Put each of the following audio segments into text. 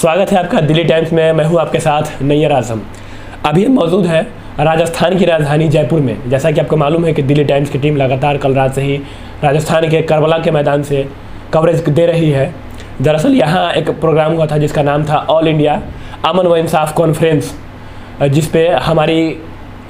स्वागत है आपका दिल्ली टाइम्स में। मैं हूं आपके साथ नैयर आजम। अभी हम मौजूद हैं राजस्थान की राजधानी जयपुर में। जैसा कि आपको मालूम है कि दिल्ली टाइम्स की टीम लगातार कल रात से ही राजस्थान के करबला के मैदान से कवरेज दे रही है। दरअसल यहाँ एक प्रोग्राम हुआ था जिसका नाम था ऑल इंडिया अमन व इंसाफ कॉन्फ्रेंस, जिस पे हमारी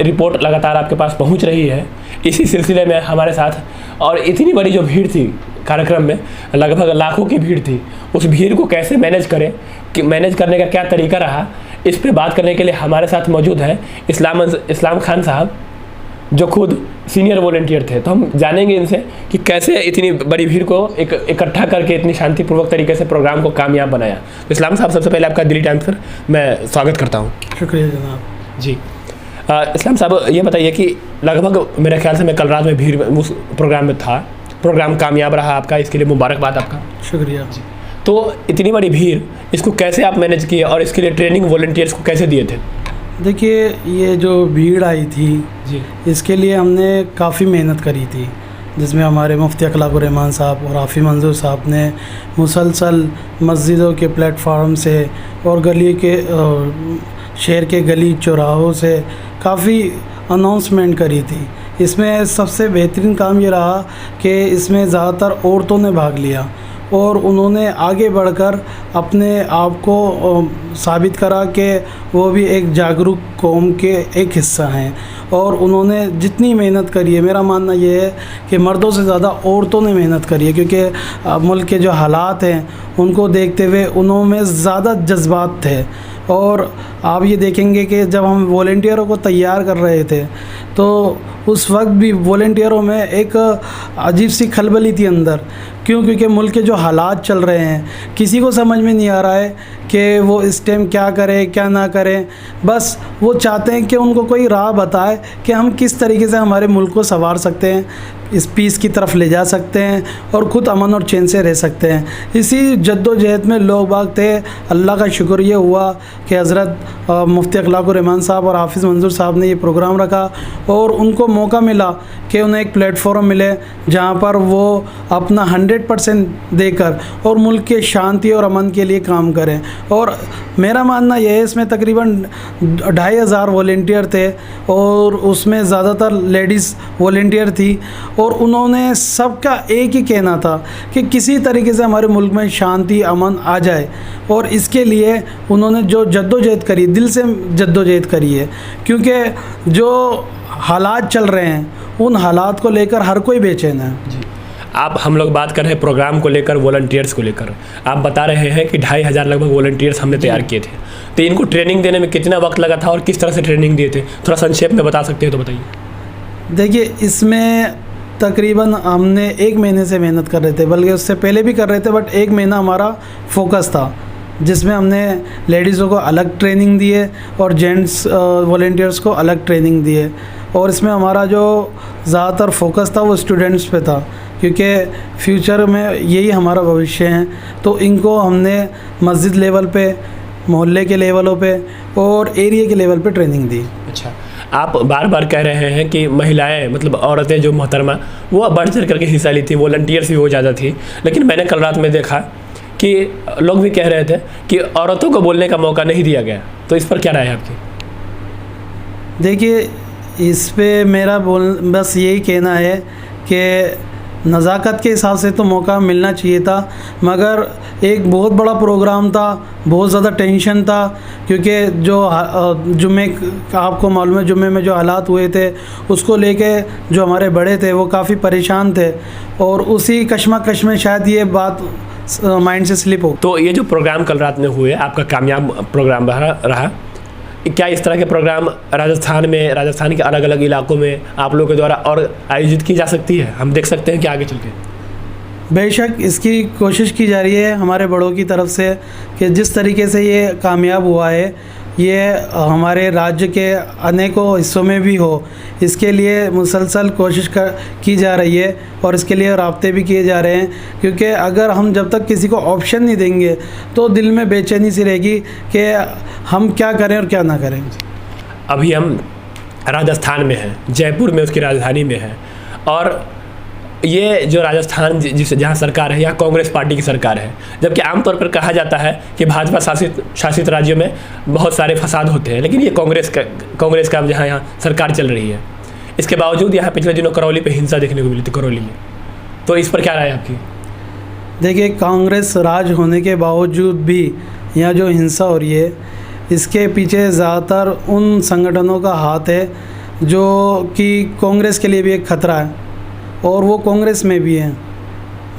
रिपोर्ट लगातार आपके पास पहुँच रही है। इसी सिलसिले में हमारे साथ, और इतनी बड़ी जो भीड़ थी कार्यक्रम में, लगभग लाखों की भीड़ थी, उस भीड़ को कैसे मैनेज करें, कि मैनेज करने का क्या तरीका रहा, इस पे बात करने के लिए हमारे साथ मौजूद है इस्लाम खान साहब, जो खुद सीनियर वॉलंटियर थे। तो हम जानेंगे इनसे कि कैसे इतनी बड़ी भीड़ को इकट्ठा करके इतनी शांतिपूर्वक तरीके से प्रोग्राम को कामयाब बनाया। तो इस्लाम साहब, सबसे पहले आपका दिल्ली टाइम्स पर मैं स्वागत करता हूँ। शुक्रिया जनाब जी। इस्लाम साहब, ये बताइए कि लगभग मेरे ख्याल से मैं कल रात में भीड़ उस प्रोग्राम में था, प्रोग्राम कामयाब रहा आपका, इसके लिए मुबारकबाद आपका। शुक्रिया जी। तो इतनी बड़ी भीड़, इसको कैसे आप मैनेज किए और इसके लिए ट्रेनिंग वॉलंटियर्स को कैसे दिए थे? देखिए, ये जो भीड़ आई थी जी, इसके लिए हमने काफ़ी मेहनत करी थी, जिसमें हमारे मुफ्ती अखलाकुर रहमान साहब और हाफिज़ मंजूर साहब ने मुसलसल मस्जिदों के प्लेटफार्म से और गली के शहर के गली चौराहों से काफ़ी अनाउंसमेंट करी थी। इसमें सबसे बेहतरीन काम ये रहा कि इसमें ज़्यादातर औरतों ने भाग लिया और उन्होंने आगे बढ़कर अपने आप को साबित करा कि वो भी एक जागरूक कौम के एक हिस्सा हैं। और उन्होंने जितनी मेहनत करी है, मेरा मानना ये है कि मर्दों से ज़्यादा औरतों ने मेहनत करी है, क्योंकि मुल्क के जो हालात हैं उनको देखते हुए उन्होंने ज़्यादा जज्बात थे। और आप ये देखेंगे कि जब हम वॉलंटियरों को तैयार कर रहे थे तो उस वक्त भी वॉलंटियरों में एक अजीब सी खलबली थी अंदर। क्योंकि मुल्क के जो हालात चल रहे हैं, किसी को समझ में नहीं आ रहा है कि वो इस टाइम क्या करें क्या ना करें। बस वो चाहते हैं कि उनको कोई राह बताए कि हम किस तरीके से हमारे मुल्क को संवार सकते हैं, इस पीस की तरफ ले जा सकते हैं और ख़ुद अमन और चैन से रह सकते हैं। इसी जद्दोजहद में लोग बाग थे। अल्लाह का शुक्र ये हुआ कि हज़रत मुफ्ती अखलाकुर रहमान साहब और हाफिज़ मंजूर साहब ने ये प्रोग्राम रखा और उनको मौका मिला कि उन्हें एक प्लेटफॉर्म मिले जहाँ पर वो अपना 100% देकर और मुल्क के शांति और अमन के लिए काम करें। और मेरा मानना यह है, इसमें तकरीबन 2500 वॉलंटियर थे और उसमें ज़्यादातर लेडीज़ वॉलंटियर थी। और उन्होंने सबका एक ही कहना था कि किसी तरीके से हमारे मुल्क में शांति अमन आ जाए। और इसके लिए उन्होंने जो जद्दोजहद करी, दिल से जद्दोजहद करी है, क्योंकि जो हालात चल रहे हैं उन हालात को लेकर हर कोई बेचैन है। जी। हम लोग बात कर रहे हैं प्रोग्राम को लेकर, वॉलंटियर्स को लेकर। आप बता रहे हैं कि 2500 लगभग वॉलंटियर्स हमने तैयार किए थे। तो इनको ट्रेनिंग देने में कितना वक्त लगा था और किस तरह से ट्रेनिंग दिए थे, थोड़ा संक्षेप में बता सकते हैं तो बताइए। देखिए, इसमें तकरीबन हमने 1 महीने से मेहनत कर रहे थे, बल्कि उससे पहले भी कर रहे थे, बट 1 महीना हमारा फोकस था, जिसमें हमने लेडीज़ों को अलग ट्रेनिंग दिए और जेंट्स वॉलंटियर्स को अलग ट्रेनिंग दिए। और इसमें हमारा जो ज़्यादातर फोकस था वो स्टूडेंट्स पे था, क्योंकि फ्यूचर में यही हमारा भविष्य है। तो इनको हमने मस्जिद लेवल पे, मोहल्ले के लेवलों पे और एरिया के लेवल पे ट्रेनिंग दी। अच्छा, आप बार बार कह रहे हैं कि महिलाएं, मतलब औरतें जो मोहतरमा, वो बढ़ चढ़ करके हिस्सा ली थी, वॉलंटियर्स भी वो ज़्यादा थी। लेकिन मैंने कल रात में देखा कि लोग भी कह रहे थे कि औरतों को बोलने का मौका नहीं दिया गया। तो इस पर क्या राय है आपकी? देखिए, इस पे मेरा बस यही कहना है कि नज़ाकत के हिसाब से तो मौका मिलना चाहिए था, मगर एक बहुत बड़ा प्रोग्राम था, बहुत ज़्यादा टेंशन था, क्योंकि जो जुम्मे, आपको मालूम है जुम्मे में जो हालात हुए थे उसको लेके जो हमारे बड़े थे वो काफ़ी परेशान थे और उसी कश्मकश में शायद ये बात माइंड से स्लिप हो। तो ये जो प्रोग्राम कल रात में हुए, आपका कामयाब प्रोग्राम रहा। क्या इस तरह के प्रोग्राम राजस्थान के अलग अलग इलाकों में आप लोगों के द्वारा और आयोजित की जा सकती है? हम देख सकते हैं कि आगे चल के बेशक इसकी कोशिश की जा रही है हमारे बड़ों की तरफ से कि जिस तरीके से ये कामयाब हुआ है ये हमारे राज्य के अनेकों हिस्सों में भी हो, इसके लिए मुसलसल कोशिश की जा रही है और इसके लिए राब्ते भी किए जा रहे हैं। क्योंकि अगर हम जब तक किसी को ऑप्शन नहीं देंगे तो दिल में बेचैनी सी रहेगी कि हम क्या करें और क्या ना करें। अभी हम राजस्थान में हैं, जयपुर में उसकी राजधानी में है, और ये जो राजस्थान जिस जहाँ सरकार है, यहाँ कांग्रेस पार्टी की सरकार है, जबकि आमतौर पर कहा जाता है कि भाजपा शासित राज्यों में बहुत सारे फसाद होते हैं, लेकिन ये कांग्रेस का जहाँ यहाँ सरकार चल रही है, इसके बावजूद यहाँ पिछले दिनों करौली पे हिंसा देखने को मिली थी, करौली में। तो इस पर क्या राय है आपकी? देखिए, कांग्रेस राज होने के बावजूद भी यहाँ जो हिंसा हो रही है, इसके पीछे ज़्यादातर उन संगठनों का हाथ है जो कि कांग्रेस के लिए भी एक ख़तरा है, और वो कांग्रेस में भी है।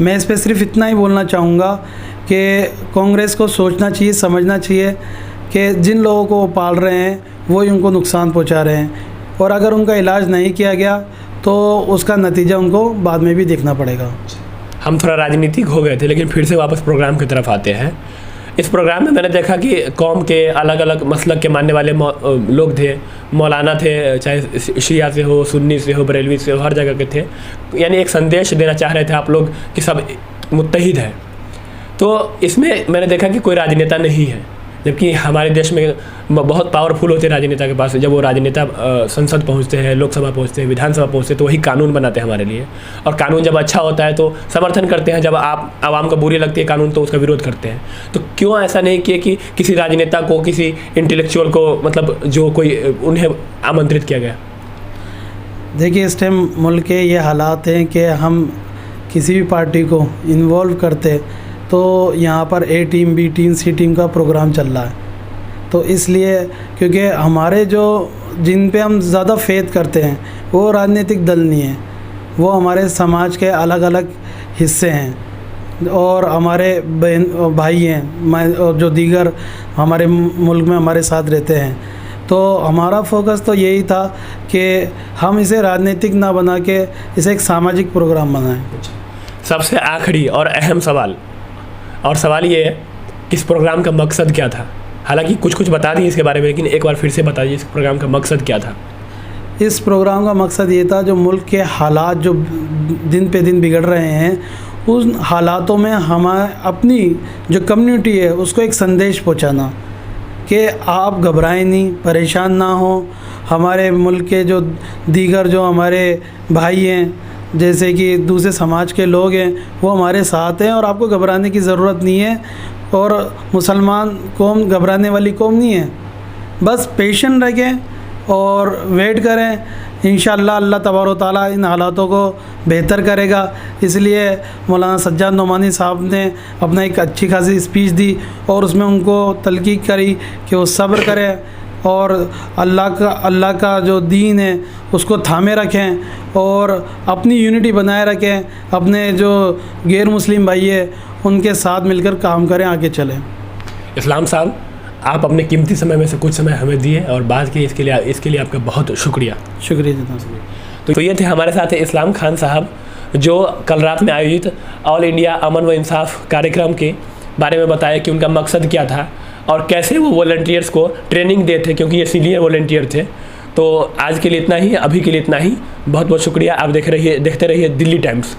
मैं इस पर सिर्फ इतना ही बोलना चाहूँगा कि कांग्रेस को सोचना चाहिए, समझना चाहिए कि जिन लोगों को वो पाल रहे हैं वो ही उनको नुकसान पहुँचा रहे हैं, और अगर उनका इलाज नहीं किया गया तो उसका नतीजा उनको बाद में भी देखना पड़ेगा। हम थोड़ा राजनीतिक हो गए थे, लेकिन फिर से वापस प्रोग्राम की तरफ आते हैं। इस प्रोग्राम में मैंने देखा कि कौम के अलग अलग मसलक के मानने वाले लोग थे, मौलाना थे, चाहे शिया से हो, सुन्नी से हो, बरेलवी से हो, हर जगह के थे। यानी एक संदेश देना चाह रहे थे आप लोग कि सब मुत्तहिद है। तो इसमें मैंने देखा कि कोई राजनेता नहीं है, जबकि हमारे देश में बहुत पावरफुल होते हैं राजनेता के पास। जब वो राजनेता संसद पहुंचते हैं, लोकसभा पहुंचते हैं, विधानसभा पहुंचते हैं, तो वही कानून बनाते हैं हमारे लिए। और कानून जब अच्छा होता है तो समर्थन करते हैं, जब आवाम को बुरी लगती है कानून तो उसका विरोध करते हैं। तो क्यों ऐसा नहीं किया कि किसी राजनेता को, किसी इंटेलेक्चुअल को, मतलब जो कोई उन्हें आमंत्रित किया गया? देखिए, इस टाइम मुल्क के ये हालात हैं कि हम किसी भी पार्टी को इन्वॉल्व करते तो यहाँ पर ए टीम, बी टीम, सी टीम का प्रोग्राम चल रहा है। तो इसलिए, क्योंकि हमारे जिन पे हम ज़्यादा फेथ करते हैं वो राजनीतिक दल नहीं है, वो हमारे समाज के अलग अलग हिस्से हैं और हमारे बहन भाई हैं, और जो दीगर हमारे मुल्क में हमारे साथ रहते हैं। तो हमारा फोकस तो यही था कि हम इसे राजनीतिक ना बना के इसे एक सामाजिक प्रोग्राम बनाएं। सबसे आखिरी और अहम सवाल ये है कि इस प्रोग्राम का मकसद क्या था? हालांकि कुछ बता दिए इसके बारे में, लेकिन एक बार फिर से बताइए इस प्रोग्राम का मकसद क्या था? इस प्रोग्राम का मकसद ये था, जो मुल्क के हालात जो दिन पे दिन बिगड़ रहे हैं, उन हालातों में हम अपनी जो कम्युनिटी है उसको एक संदेश पहुंचाना कि आप घबराएं नहीं, परेशान ना हो। हमारे मुल्क के जो दीगर जो हमारे भाई हैं, जैसे कि दूसरे समाज के लोग हैं, वो हमारे साथ हैं और आपको घबराने की ज़रूरत नहीं है। और मुसलमान कौम घबराने वाली कौम नहीं है। बस पेशेंट रखें और वेट करें। इंशाअल्लाह अल्लाह तबारक व तआला इन हालातों को बेहतर करेगा। इसलिए मौलाना सज्जाद नोमानी साहब ने अपना एक अच्छी खासी स्पीच दी और उसमें उनको तलकीक करी कि वो सब्र करें और अल्लाह का जो दीन है उसको थामे रखें और अपनी यूनिटी बनाए रखें। अपने जो गैर मुस्लिम भाई है उनके साथ मिलकर काम करें, आगे चलें। इस्लाम साहब, आप अपने कीमती समय में से कुछ समय हमें दिए और बात की, इसके लिए आपका बहुत शुक्रिया जनाब। तो ये थे हमारे साथ इस्लाम खान साहब, जो कल रात में आयोजित ऑल इंडिया अमन व इंसाफ कार्यक्रम के बारे में बताया कि उनका मकसद क्या था और कैसे वो वॉलंटियर्स को ट्रेनिंग देते, क्योंकि ये सीनियर वॉलंटियर थे। तो आज के लिए इतना ही, अभी के लिए इतना ही। बहुत बहुत शुक्रिया। आप देखते रहिए दिल्ली टाइम्स।